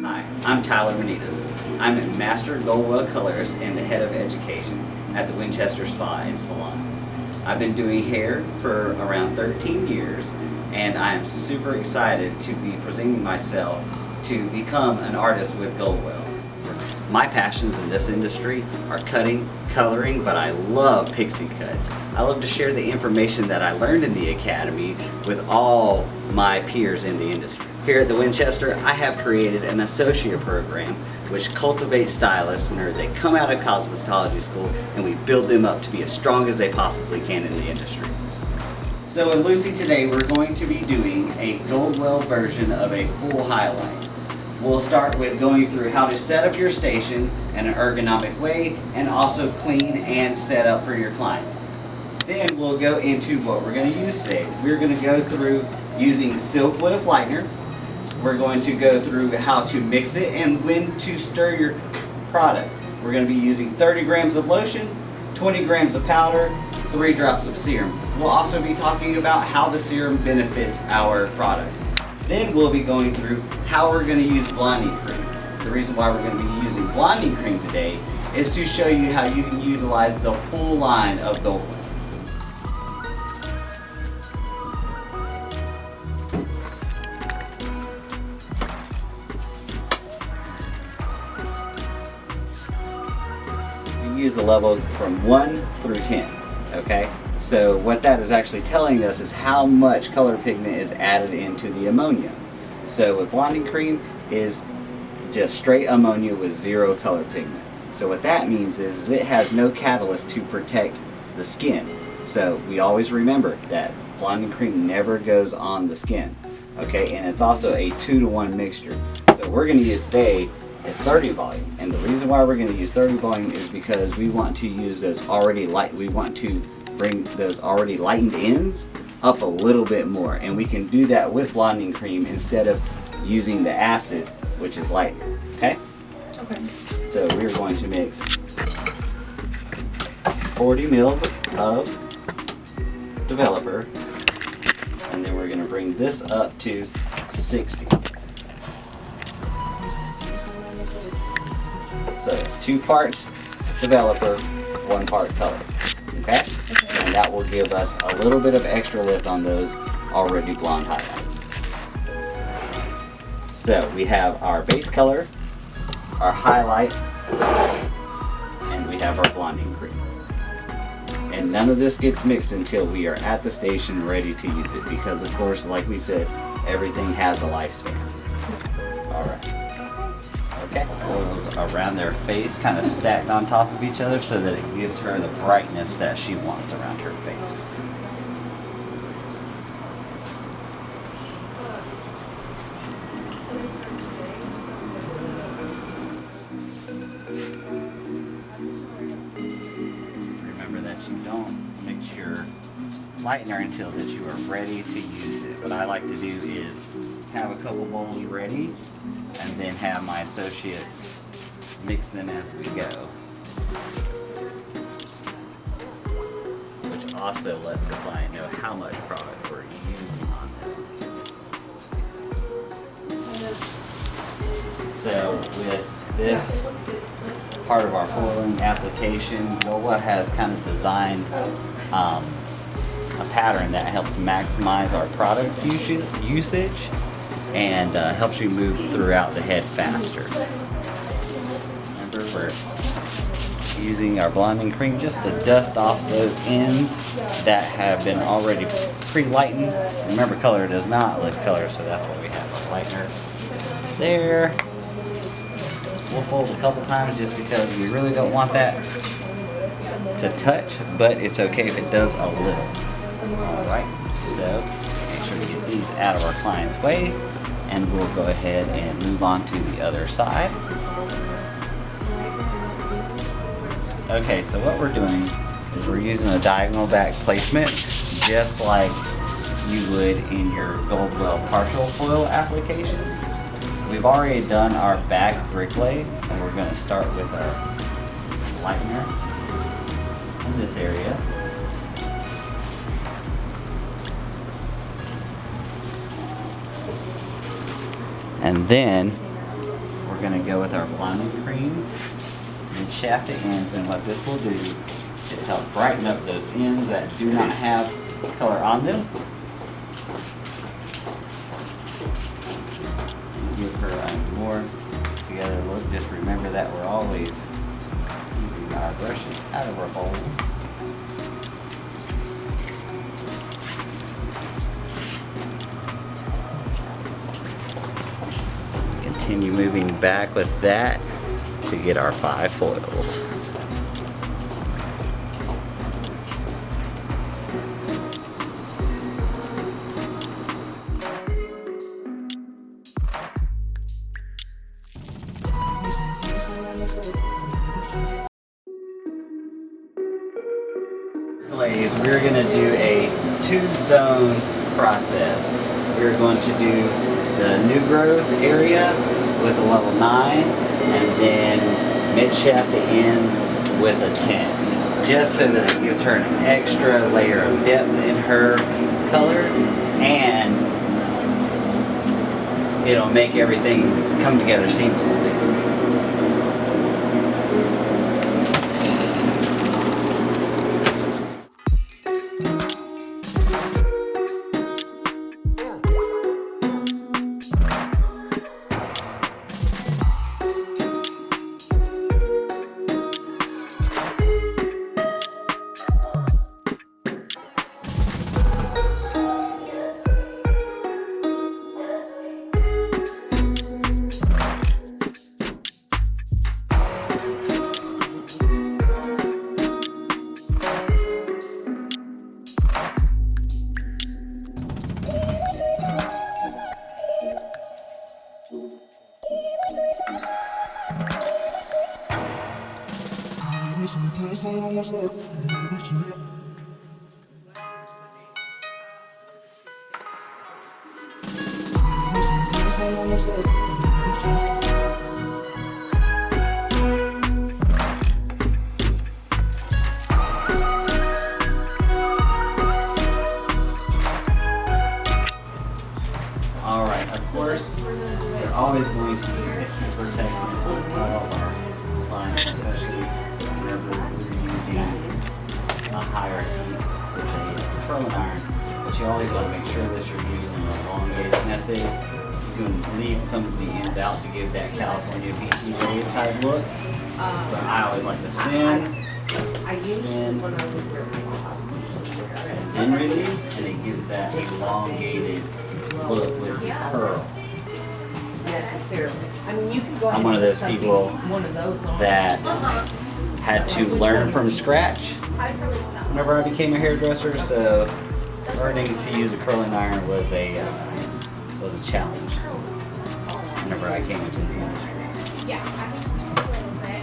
Hi, I'm Tyler Minidis. I'm a Master Goldwell Colorist and the Head of Education at the Winchester Spa and Salon. I've been doing hair for around 13 years, and I am super excited to be presenting myself to become an artist with Goldwell. My passions in this industry are cutting, coloring, but I love pixie cuts. I love to share the information that I learned in the academy with all my peers in the industry. Here at the Winchester, I have created an associate program which cultivates stylists whenever they come out of cosmetology school, and we build them up to be as strong as they possibly can in the industry. So in Lucy today, we're going to be doing a Goldwell version of a full highlight. We'll start with going through how to set up your station in an ergonomic way and also clean and set up for your client. Then we'll go into what we're going to use today. We're going to go through using silk lift lightener. We're going to go through how to mix it and when to stir your product. We're going to be using 30 grams of lotion, 20 grams of powder, 3 drops of serum. We'll also be talking about how the serum benefits our product. Then we'll be going through how we're going to use blonding cream. The reason why we're going to be using blonding cream today is to show you how you can utilize the full line of Goldwell. You use the level from 1 through 10, okay? So what that is actually telling us is how much color pigment is added into the ammonia. So with blonding cream is just straight ammonia with 0 color pigment. So what that means is it has no catalyst to protect the skin. So we always remember that blonding cream never goes on the skin. Okay, and it's also a 2-to-1 mixture. So we're going to use today is 30 volume, and the reason why we're going to use 30 volume is because we want to use those we want to bring those already lightened ends up a little bit more, and we can do that with blonding cream instead of using the acid, which is lighter. Okay? Okay. So we're going to mix 40 mils of developer, and then we're going to bring this up to 60. So it's 2 parts developer, 1 part color. Okay? And that will give us a little bit of extra lift on those already blonde highlights. So we have our base color, our highlight, and we have our blonding cream. And none of this gets mixed until we are at the station ready to use it, because of course, like we said, everything has a lifespan. Alright. Okay, oils around their face, kind of stacked on top of each other so that it gives her the brightness that she wants around her face. Remember that you don't mix your lightener until that you are ready to use it. What I like to do is have a couple bowls ready and then have my associates mix them as we go, which also lets the client know how much product we're using on them. So with this part of our foiling application, Goldwell has kind of designed a pattern that helps maximize our product usage and helps you move throughout the head faster. Remember, we're using our blonding cream just to dust off those ends that have been already pre-lightened. Remember, color does not lift color, so that's why we have our lightener there. We'll fold a couple times just because we really don't want that to touch, but it's okay if it does a little. Alright, so make sure we get these out of our client's way, and we'll go ahead and move on to the other side. Okay, so what we're doing is we're using a diagonal back placement just like you would in your Goldwell partial foil application. We've already done our back brick lay, and we're going to start with our lightener in this area. And then we're going to go with our blonding cream and shaft the ends, and what this will do is help brighten up those ends that do not have color on them. And give her a more together look. Just remember that we're always moving our brushes out of our bowl. Continue moving back with that to get our 5 foils. We're going to do a 2-zone process. We're going to do the new growth area with a level 9, and then mid-shaft the ends with a 10, just so that it gives her an extra layer of depth in her color, and it'll make everything come together seamlessly. Alright, of course, we're always going to use a heat protectant on all of our lines, especially whenever we're using a higher heat with a curling iron. But you always want to make sure that you're using an elongated method. You can leave some of the ends out to give that California peachy wave type look. But I always like to spin, and then release, and it gives that elongated look with the curl. Necessarily. I mean, you can go I'm one of those people that on. had to learn from scratch whenever I became a hairdresser, so learning to use a curling iron was a challenge whenever I came into the industry. Yeah.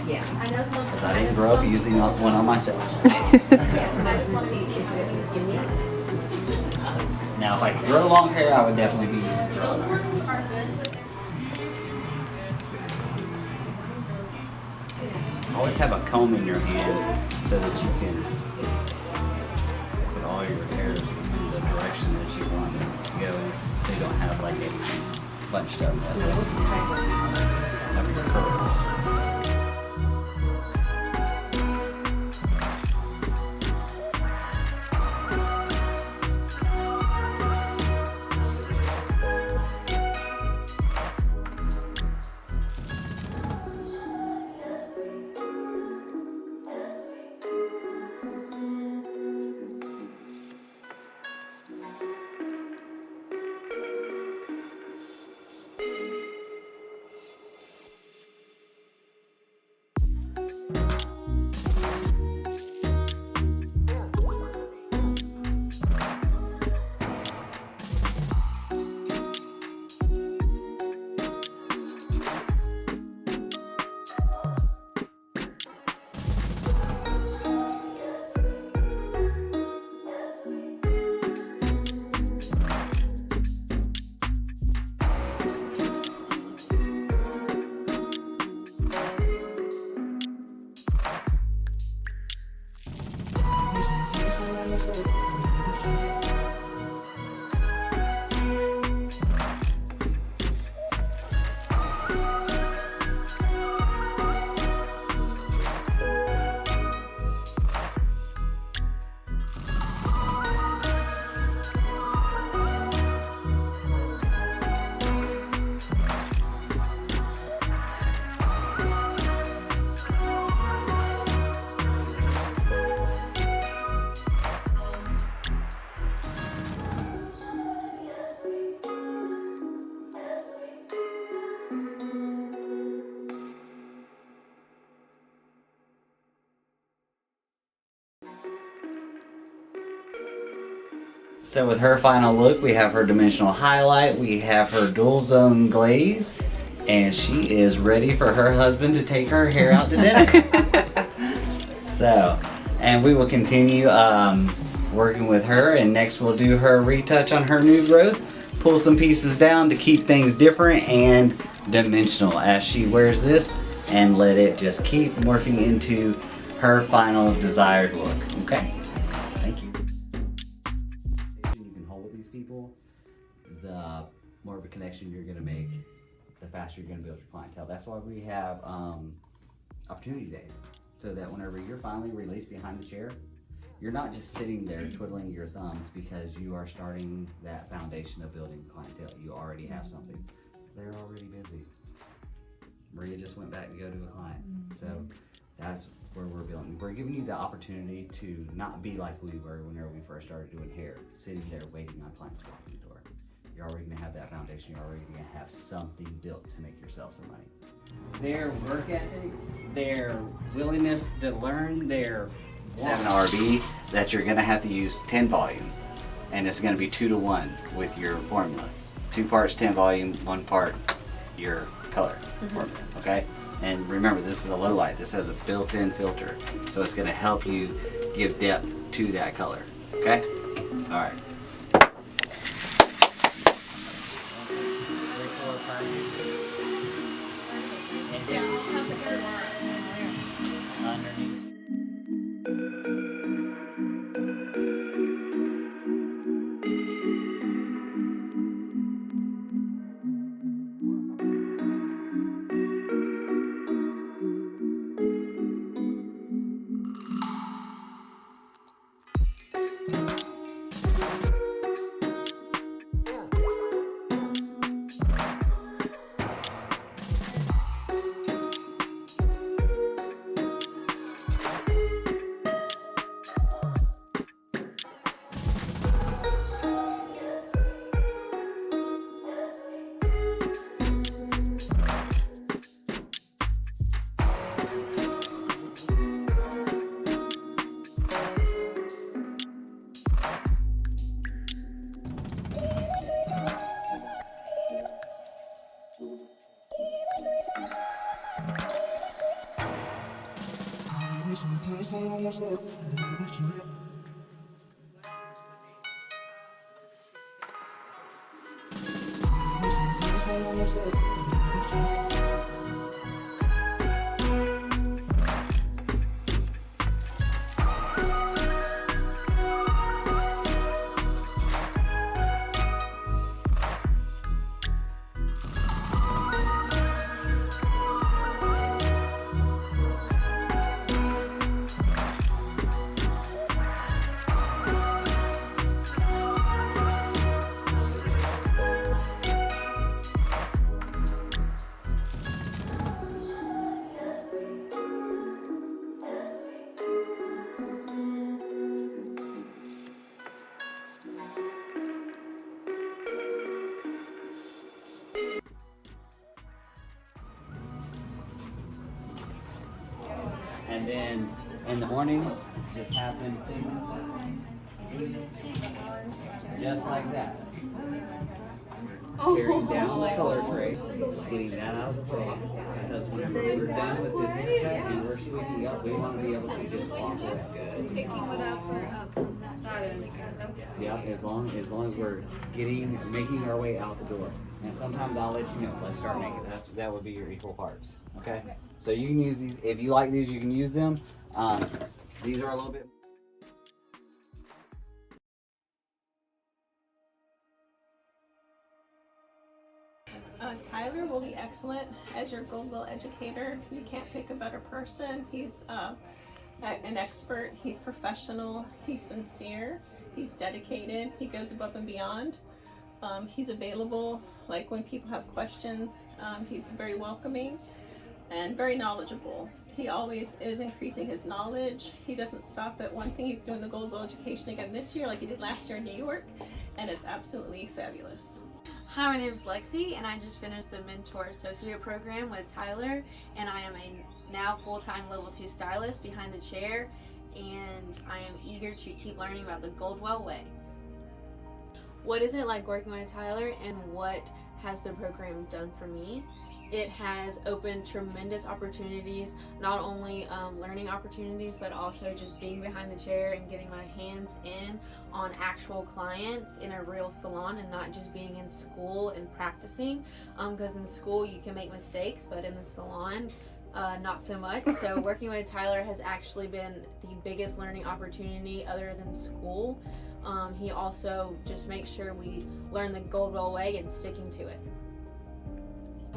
Because I didn't grow up using one on myself. Now, if I could grow long hair, I would definitely be using a curling iron. Always have a comb in your hand so that you can put all your hairs in the direction that you want them to go in, so you don't have like anything bunched up mess of your curls. So with her final look, we have her dimensional highlight, we have her dual zone glaze, and she is ready for her husband to take her hair out to dinner. So, and we will continue working with her, and next we'll do her retouch on her new growth, pull some pieces down to keep things different and dimensional as she wears this, and let it just keep morphing into her final desired look. Okay? Thank you. You can hold these people, the more of a connection you're going to make, the faster you're going to build your clientele. That's why we have opportunity days, so that whenever you're finally released behind the chair, you're not just sitting there twiddling your thumbs because you are starting that foundation of building clientele. You already have something. They're already busy. Maria just went back to go to a client. So that's where we're building. We're giving you the opportunity to not be like we were whenever we first started doing hair, sitting there waiting on clients to walk in the door. You're already gonna have that foundation. You're already gonna have something built to make yourself some money. Their work ethic, their willingness to learn, their 7 RB, that you're gonna have to use 10 volume, and it's gonna be 2 to 1 with your formula. 2 parts 10 volume, 1 part your color formula, okay? And remember, this is a low light. This has a built-in filter, so it's gonna help you give depth to that color, okay? All right. And then in the morning, just have them sing just like that. Carrying down the color tray, getting that out of the way. Because when we're done with this haircut and we're sweeping up, we want to be able to just walk away. Picking it up or up from that. Yeah, as long as we're making our way out the door. And sometimes I'll let you know, let's start making that would be your equal parts. Okay? So you can use these, if you like these, you can use them. These are a little bit. Tyler will be excellent as your Goldwell educator. You can't pick a better person. He's an expert, he's professional, he's sincere, he's dedicated, he goes above and beyond. He's available, like when people have questions. He's very welcoming and very knowledgeable. He always is increasing his knowledge. He doesn't stop at one thing. He's doing the Goldwell education again this year like he did last year in New York, and it's absolutely fabulous. Hi, my name is Lexi, and I just finished the Mentor Associate Program with Tyler, and I am a now full-time Level 2 stylist behind the chair, and I am eager to keep learning about the Goldwell way. what is it like working with Tyler, and what has the program done for me? It has opened tremendous opportunities, not only learning opportunities, but also just being behind the chair and getting my hands in on actual clients in a real salon, and not just being in school and practicing, because in school you can make mistakes, but in the salon not so much. So working with Tyler has actually been the biggest learning opportunity other than school. He also just makes sure we learn the Goldwell way and sticking to it.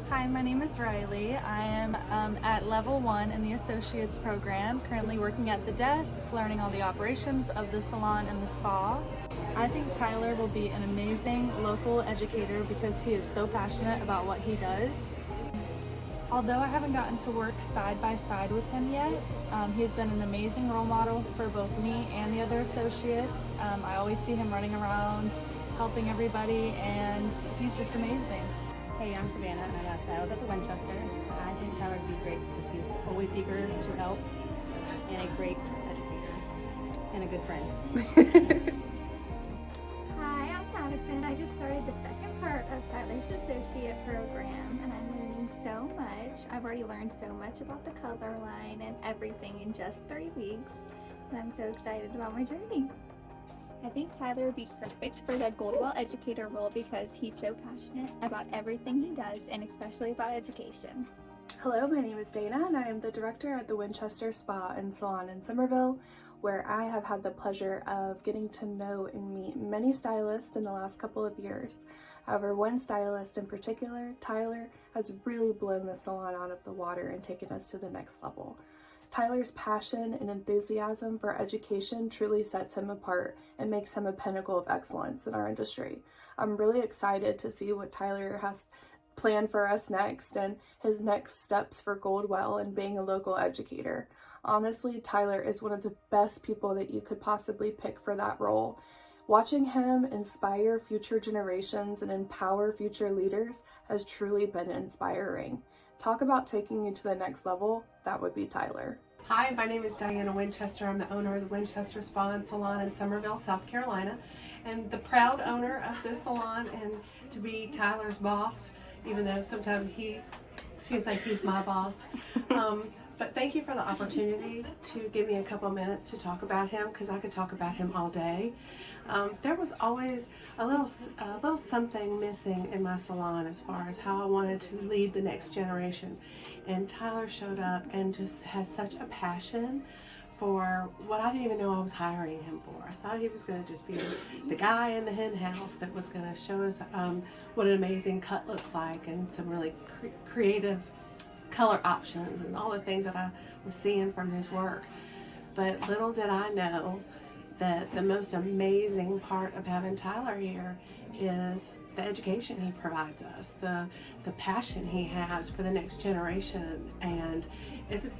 Hi, my name is Riley. I am at level 1 in the associates program, currently working at the desk, learning all the operations of the salon and the spa. I think Tyler will be an amazing local educator because he is so passionate about what he does. Although I haven't gotten to work side by side with him yet, he's been an amazing role model for both me and the other associates. I always see him running around, helping everybody, and he's just amazing. Hey, I'm Savannah, and I'm a stylist at the Winchester. I think Tyler would be great because he's always eager to help, and a great educator, and a good friend. Hi, I'm Madison. I just started the second part of Tyler's associate program, and I'm learning so much. I've already learned so much about the color line and everything in just 3 weeks, and I'm so excited about my journey. I think Tyler would be perfect for the Goldwell educator role because he's so passionate about everything he does, and especially about education. Hello, my name is Dana, and I am the director at the Winchester Spa and Salon in Somerville, where I have had the pleasure of getting to know and meet many stylists in the last couple of years. However, one stylist in particular, Tyler, has really blown the salon out of the water and taken us to the next level. Tyler's passion and enthusiasm for education truly sets him apart and makes him a pinnacle of excellence in our industry. I'm really excited to see what Tyler has planned for us next and his next steps for Goldwell and being a local educator. Honestly, Tyler is one of the best people that you could possibly pick for that role. Watching him inspire future generations and empower future leaders has truly been inspiring. Talk about taking you to the next level, that would be Tyler. Hi, my name is Diana Winchester. I'm the owner of the Winchester Spa and Salon in Somerville, South Carolina, and the proud owner of this salon, and to be Tyler's boss, even though sometimes he seems like he's my boss. But thank you for the opportunity to give me a couple minutes to talk about him, because I could talk about him all day. There was always a little something missing in my salon as far as how I wanted to lead the next generation. And Tyler showed up and just has such a passion for what I didn't even know I was hiring him for. I thought he was going to just be the guy in the hen house that was going to show us what an amazing cut looks like, and some really creative color options and all the things that I was seeing from his work. But little did I know that the most amazing part of having Tyler here is the education he provides us, the passion he has for the next generation, and it's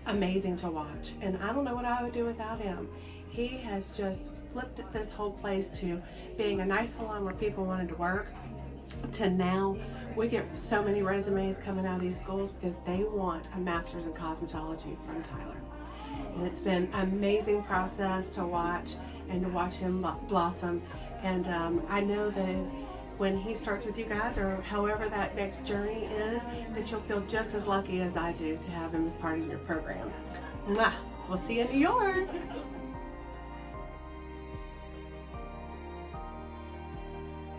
amazing to watch. And I don't know what I would do without him. He has just flipped this whole place to being a nice salon where people wanted to work, to now we get so many resumes coming out of these schools because they want a master's in cosmetology from Tyler. And it's been an amazing process to watch, and to watch him blossom. And I know that when he starts with you guys, or however that next journey is, that you'll feel just as lucky as I do to have him as part of your program. Mwah! We'll see you in New York.